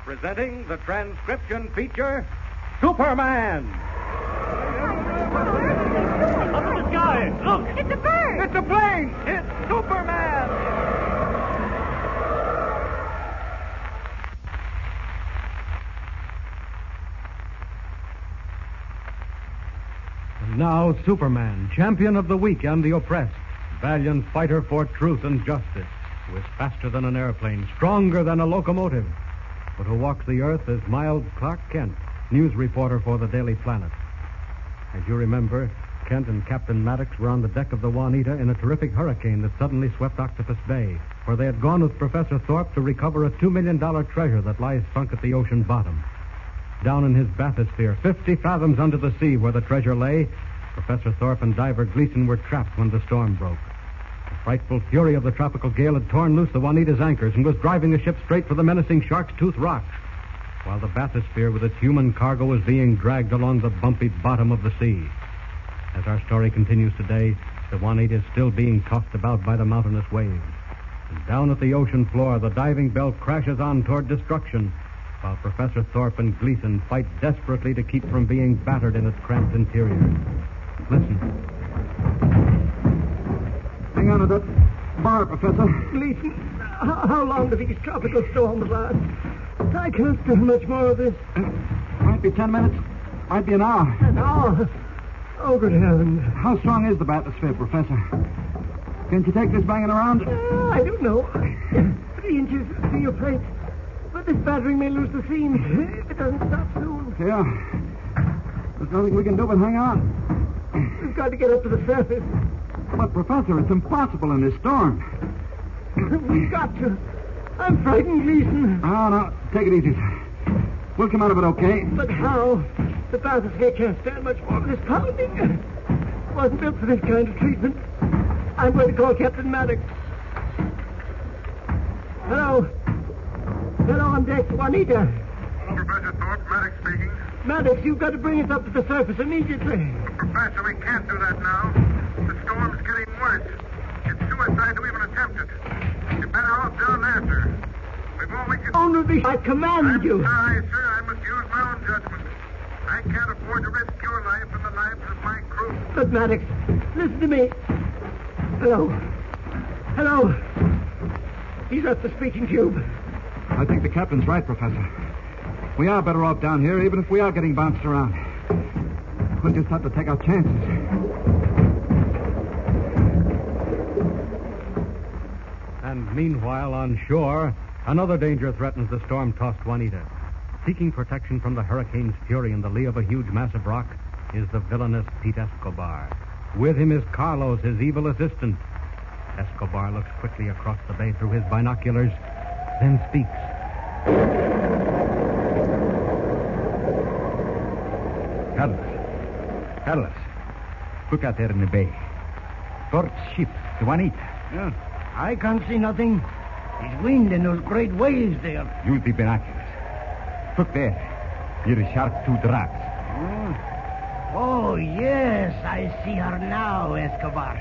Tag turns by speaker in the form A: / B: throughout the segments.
A: presenting the transcription feature, Superman.
B: Up in the sky! Look!
C: It's a bird!
A: It's a plane! It's Superman! And now, Superman, champion of the weak and the oppressed, valiant fighter for truth and justice, who is faster than an airplane, stronger than a locomotive, but who walks the earth as mild Clark Kent, news reporter for the Daily Planet. As you remember, Kent and Captain Maddox were on the deck of the Juanita in a terrific hurricane that suddenly swept Octopus Bay, where they had gone with Professor Thorpe to recover a $2 million treasure that lies sunk at the ocean bottom. Down in his bathysphere, 50 fathoms under the sea where the treasure lay, Professor Thorpe and Diver Gleason were trapped when the storm broke. The frightful fury of the tropical gale had torn loose the Juanita's anchors and was driving the ship straight for the menacing Shark's Tooth rocks, while the bathysphere with its human cargo was being dragged along the bumpy bottom of the sea. As our story continues today, the Juanita is still being tossed about by the mountainous waves. And down at the ocean floor, the diving bell crashes on toward destruction, while Professor Thorpe and Gleason fight desperately to keep from being battered in its cramped interior. Listen.
D: Hang on to that bar, Professor.
E: Gleason, how long do these tropical storms last? I can't stand much more of this.
D: Might be 10 minutes. Might be an hour.
E: An hour? Oh, good heavens.
D: How strong is the bathysphere, Professor? Can't you take this banging around?
E: I don't know. 3 inches steel plate. But this battering may lose the seams if it doesn't stop soon.
D: Yeah. There's nothing we can do but hang on.
E: We've got to get up to the surface.
D: But, Professor, it's impossible in this storm.
E: We've got to. I'm frightened, Gleason.
D: Oh, no. Take it easy. We'll come out of it okay.
E: But how? The bathysphere can't stand much more of this pounding. It wasn't built for this kind of treatment. I'm going to call Captain Maddox. Hello. Hello, on deck, Juanita.
F: Professor Thorpe, Maddox speaking.
E: Maddox, you've got to bring us up to the surface immediately.
F: Professor, we can't do that now. The storm's getting worse. It's suicide to even attempt it. You're better off down after. We've all we can...
E: Only I command you.
F: I'm sorry, sir. I must use my own judgment. I can't afford to risk your life and the lives of my crew.
E: But, Maddox, listen to me. Hello. Hello. He's at the speaking tube.
D: I think the captain's right, Professor. We are better off down here, even if we are getting bounced around. We'll just have to take our chances.
A: And meanwhile, on shore, another danger threatens the storm-tossed Juanita. Seeking protection from the hurricane's fury in the lee of a huge mass of rock is the villainous Pete Escobar. With him is Carlos, his evil assistant. Escobar looks quickly across the bay through his binoculars, then speaks.
G: Carlos, look out there in the bay. Thorpe's ship, the Juanita.
E: Yeah. I can't see nothing. There's wind and those great waves there.
G: Use the binoculars. Look there. Near the Shark Tooth rocks.
E: Oh, yes, I see her now, Escobar.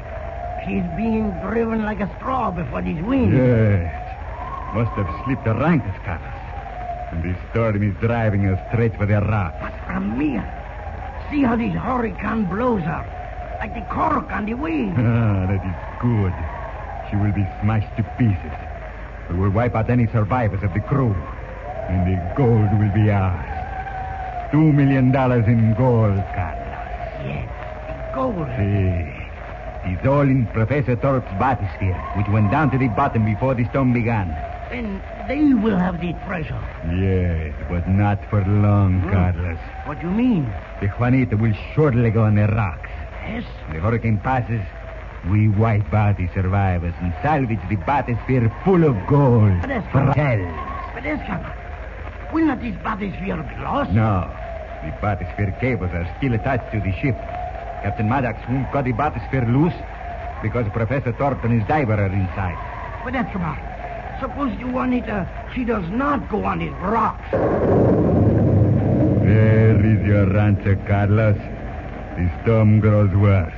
E: She's being driven like a straw before these winds.
G: Yes. Must have slipped the rankers, Carlos. And the storm is driving her straight for the rocks.
E: But, Ramir, see how this hurricane blows her. Like the cork on the wind.
G: Ah, that is good. She will be smashed to pieces. We will wipe out any survivors of the crew. And the gold will be ours. $2 million in gold, Carlos.
E: Yes, the gold.
G: See. It's all in Professor Thorpe's bathysphere, which went down to the bottom before the storm began.
E: Then they will have the treasure.
G: Yes, but not for long, Carlos.
E: What do you mean?
G: The Juanita will surely go on the rocks.
E: Yes?
G: The hurricane passes, we wipe out the survivors and salvage the bathysphere full of gold.
E: But that's
G: for
E: not-
G: hell.
E: But Escobar, will not this bathysphere be lost?
G: No, the bathysphere cables are still attached to the ship. Captain Maddox won't cut the bathysphere loose because Professor Thorpe and his diver are inside.
E: But Escobar, suppose the Juanita, she does not go on these rocks.
G: There is your answer, Carlos. The storm grows worse.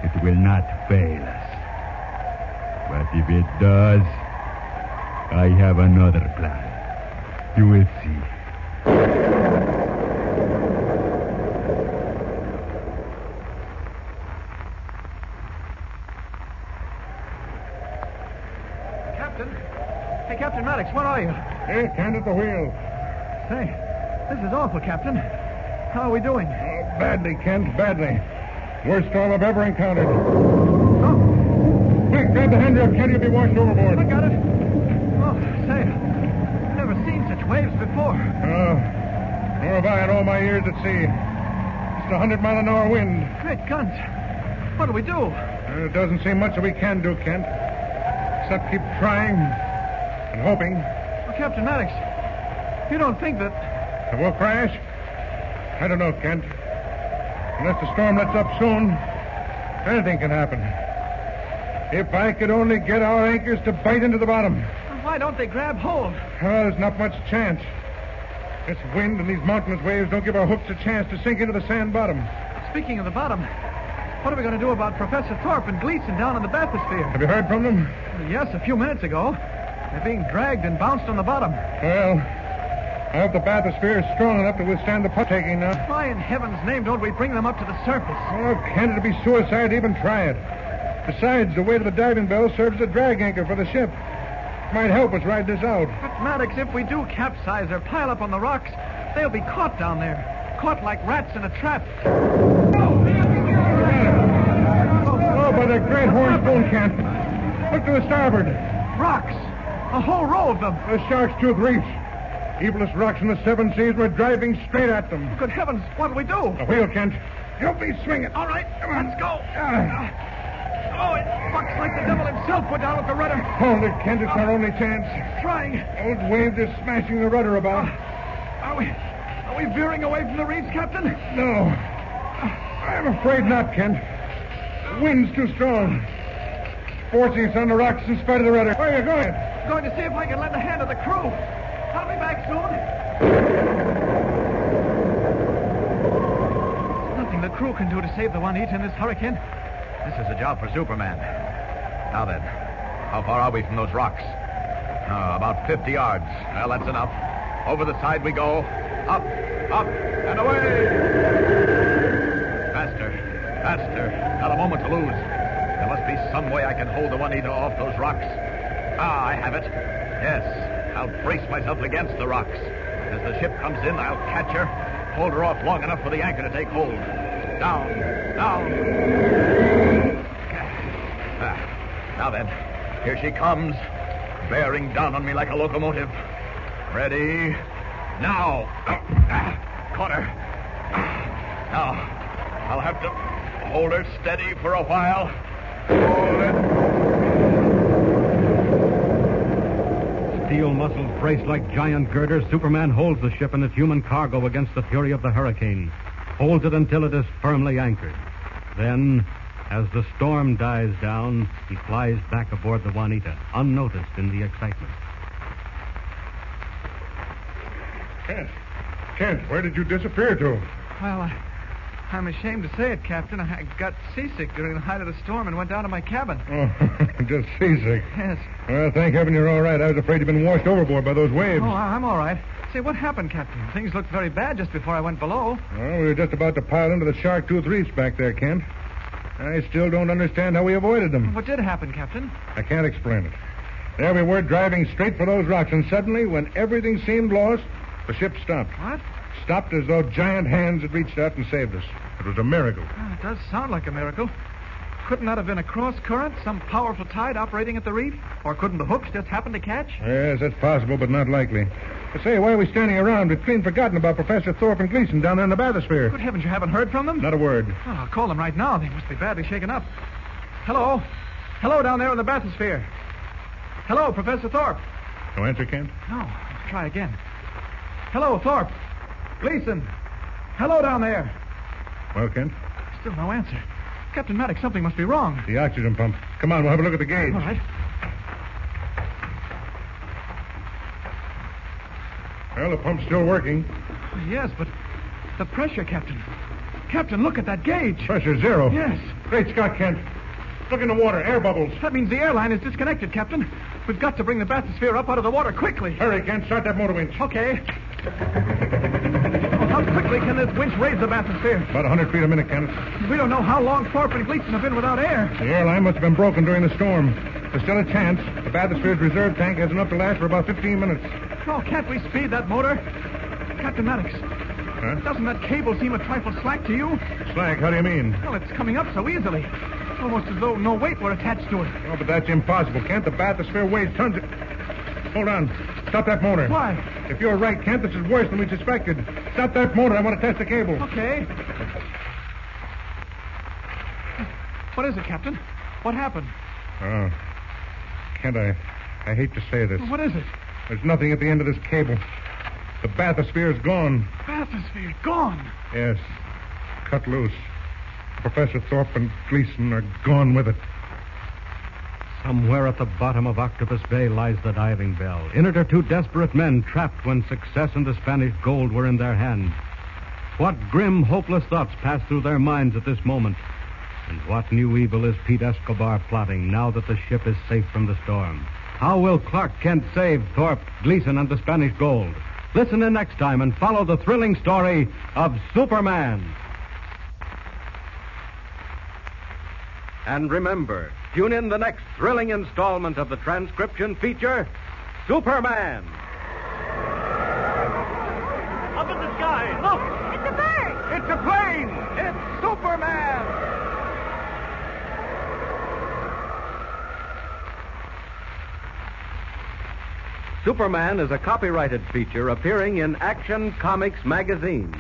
G: It will not fail us. But if it does, I have another plan. You will see.
D: Captain? Hey, Captain Maddox, where are you?
G: Hey, Kent at the wheel.
D: Say, this is awful, Captain. How are we doing?
G: Badly, Kent, badly. Worst storm I've ever encountered.
D: Oh,
G: Quick, grab the handrail, Kent. You'll be washed overboard.
D: I got it. Oh, say, never seen such waves before.
G: Nor have I in all my years at sea. It's a 100-mile-an-hour wind.
D: Great guns. What do we do?
G: It doesn't seem much that we can do, Kent. Except keep trying and hoping.
D: Well, Captain Maddox, you don't think that...
G: That we'll crash? I don't know, Kent. Unless the storm lets up soon, anything can happen. If I could only get our anchors to bite into the bottom.
D: Why don't they grab hold?
G: Well, there's not much chance. This wind and these mountainous waves don't give our hooks a chance to sink into the sand bottom.
D: Speaking of the bottom, what are we going to do about Professor Thorpe and Gleason down in the bathysphere?
G: Have you heard from them?
D: Yes, a few minutes ago. They're being dragged and bounced on the bottom.
G: Well, I hope the bathysphere is strong enough to withstand the putt taking now.
D: Why in heaven's name don't we bring them up to the surface?
G: Oh, Kent, it'd be suicide to even try it. Besides, the weight of the diving bell serves as a drag anchor for the ship. It might help us ride this out.
D: But, Maddox, if we do capsize or pile up on the rocks, they'll be caught down there. Caught like rats in a trap.
G: Oh, by the great horn spoon, Kent. Look to the starboard.
D: Rocks! A whole row of them.
G: The Shark's Tooth Reefs. Evilest rocks in the seven seas. We're driving straight at them.
D: Good heavens, what'll we do?
G: The wheel, Kent. You'll be swinging.
D: All right, let's go. Oh, it bucks like the devil himself put down with the rudder.
G: Hold it, Kent. It's our only chance.
D: Trying.
G: Those waves are smashing the rudder about.
D: Are we veering away from the reefs, Captain?
G: No. I'm afraid not, Kent. The wind's too strong. It's forcing us on the rocks in spite of the rudder. Where are you going?
D: Going to see if I can lend a hand to the crew. I'll be back soon. There's nothing the crew can do to save the Juanita in this hurricane.
C: This is a job for Superman. Now then, how far are we from those rocks? About 50 yards. Well, that's enough. Over the side we go. Up, and away! Faster. Not a moment to lose. There must be some way I can hold the Juanita off those rocks. I have it. Yes, I'll brace myself against the rocks. As the ship comes in, I'll catch her, hold her off long enough for the anchor to take hold. Down. Now then, here she comes, bearing down on me like a locomotive. Ready? Now. Caught her. Now, I'll have to hold her steady for a while. Hold it.
A: Steel muscles braced like giant girders, Superman holds the ship and its human cargo against the fury of the hurricane. Holds it until it is firmly anchored. Then, as the storm dies down, he flies back aboard the Juanita, unnoticed in the excitement.
G: Kent, where did you disappear to?
D: Well, I'm ashamed to say it, Captain. I got seasick during the height of the storm and went down to my cabin.
G: Oh, just seasick.
D: Yes.
G: Well, thank heaven you're all right. I was afraid you'd been washed overboard by those waves.
D: Oh, I'm all right. Say, what happened, Captain? Things looked very bad just before I went below.
G: Well, we were just about to pile into the Shark Tooth Reefs back there, Kent. I still don't understand how we avoided them.
D: What did happen, Captain?
G: I can't explain it. There we were driving straight for those rocks, and suddenly, when everything seemed lost, the ship stopped.
D: What?
G: Stopped as though giant hands had reached out and saved us. It was a miracle.
D: Well, it does sound like a miracle. Couldn't that have been a cross current, some powerful tide operating at the reef? Or couldn't the hooks just happen to catch?
G: Yes, that's possible, but not likely. I say, why are we standing around? We've clean forgotten about Professor Thorpe and Gleason down there in the bathysphere.
D: Good heavens, you haven't heard from them?
G: Not a word.
D: Oh, I'll call them right now. They must be badly shaken up. Hello? Hello down there in the bathysphere. Hello, Professor Thorpe.
G: No answer, Kent?
D: No, let's try again. Hello, Thorpe. Gleason. Hello down there.
G: Well, Kent?
D: Still no answer. Captain Maddox, something must be wrong.
G: The oxygen pump. Come on, we'll have a look at the gauge.
D: All right.
G: Well, the pump's still working.
D: Yes, but the pressure, Captain. Captain, look at that gauge.
G: Pressure zero.
D: Yes.
G: Great Scott, Kent. Look in the water. Air bubbles.
D: That means the airline is disconnected, Captain. We've got to bring the bathysphere up out of the water quickly.
G: Hurry, Kent. Start that motor winch.
D: Okay. Well, how quickly can this winch raise the bathysphere?
G: About 100 feet a minute, Kent.
D: We don't know how long Thorpe and Gleason have been without air.
G: The airline must have been broken during the storm. There's still a chance. The bathysphere's reserve tank has enough to last for about 15 minutes.
D: Oh, can't we speed that motor? Captain Maddox,
G: Huh?
D: doesn't that cable seem a trifle slack to you?
G: Slack? How do you mean?
D: Well, it's coming up so easily. Almost as though no weight were attached to it.
G: Oh, but that's impossible, Kent. The bathysphere weighs tons of... Hold on. Stop that motor.
D: Why?
G: If you're right, Kent, this is worse than we suspected. Stop that motor. I want to test the cable.
D: Okay. What is it, Captain? What happened?
G: Oh. Kent, I hate to say this.
D: What is it?
G: There's nothing at the end of this cable. The bathysphere is gone.
D: Bathysphere gone.
G: Yes. Cut loose. Professor Thorpe and Gleason are gone with it.
A: Somewhere at the bottom of Octopus Bay lies the diving bell. In it are two desperate men trapped when success and the Spanish gold were in their hands. What grim, hopeless thoughts pass through their minds at this moment? And what new evil is Pete Escobar plotting now that the ship is safe from the storm? How will Clark Kent save Thorpe, Gleason, and the Spanish gold? Listen in next time and follow the thrilling story of Superman. And remember, tune in the next thrilling installment of the transcription feature, Superman.
B: Up in the sky. Look.
H: It's a bird.
A: It's a plane. It's Superman. Superman is a copyrighted feature appearing in Action Comics magazine.